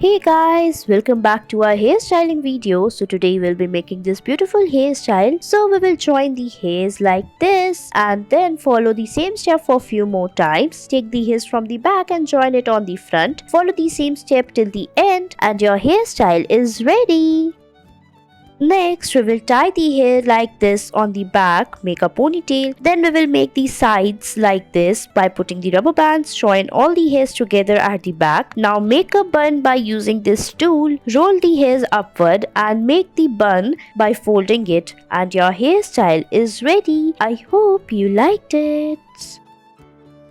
Hey guys, welcome back to our hairstyling video. So today we'll be making this beautiful hairstyle. So we will join the hairs like this and then follow the same step for a few more times. Take the hairs from the back and join it on the front. Follow the same step till the end and your hairstyle is ready. Next, we will tie the hair like this on the back, make a ponytail. Then we will make the sides like this by putting the rubber bands, join all the hairs together at the back. Now make a bun by using this tool. Roll the hairs upward and make the bun by folding it. And your hairstyle is ready. I hope you liked it.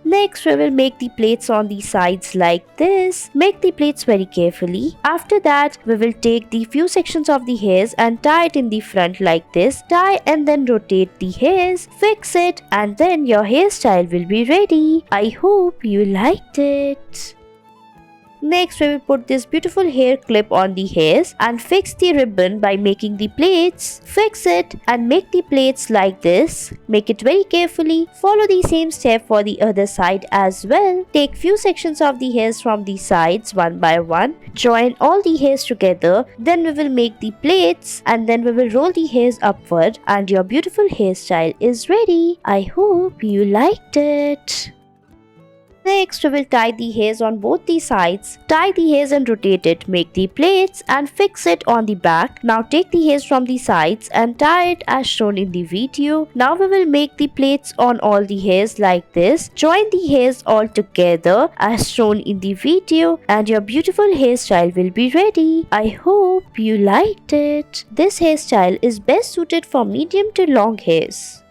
Next, we will make the plaits on the sides like this. Make the plaits very carefully. After that, we will take the few sections of the hairs and tie it in the front like this. Tie and then rotate the hairs. Fix it and then your hairstyle will be ready. I hope you liked it. Next, we will put this beautiful hair clip on the hairs and fix the ribbon by making the plaits. Fix it and make the plaits like this. Make it very carefully. Follow the same step for the other side as well. Take few sections of the hairs from the sides one by one. Join all the hairs together. Then we will make the plaits and then we will roll the hairs upward and your beautiful hairstyle is ready. I hope you liked it. Next, we will tie the hairs on both the sides. Tie the hairs and rotate it. Make the plaits and fix it on the back. Now take the hairs from the sides and tie it as shown in the video. Now we will make the plaits on all the hairs like this. Join the hairs all together as shown in the video and your beautiful hairstyle will be ready. I hope you liked it. This hairstyle is best suited for medium to long hairs.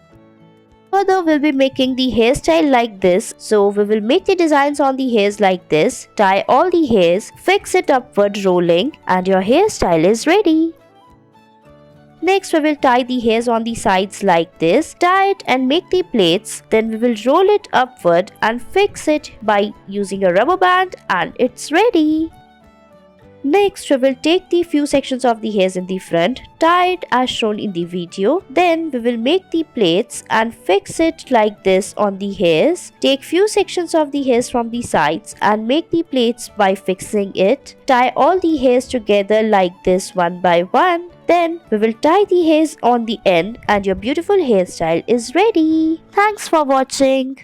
Further, we'll be making the hairstyle like this. So we will make the designs on the hairs like this. Tie all the hairs, fix it upward rolling and your hairstyle is ready. Next, we will tie the hairs on the sides like this. Tie it and make the plaits. Then we will roll it upward and fix it by using a rubber band and it's ready. Next, we will take the few sections of the hairs in the front, tie it as shown in the video. Then we will make the plaits and fix it like this on the hairs. Take few sections of the hairs from the sides and make the plaits by fixing it. Tie all the hairs together like this one by one. Then we will tie the hairs on the end and your beautiful hairstyle is ready. Thanks for watching.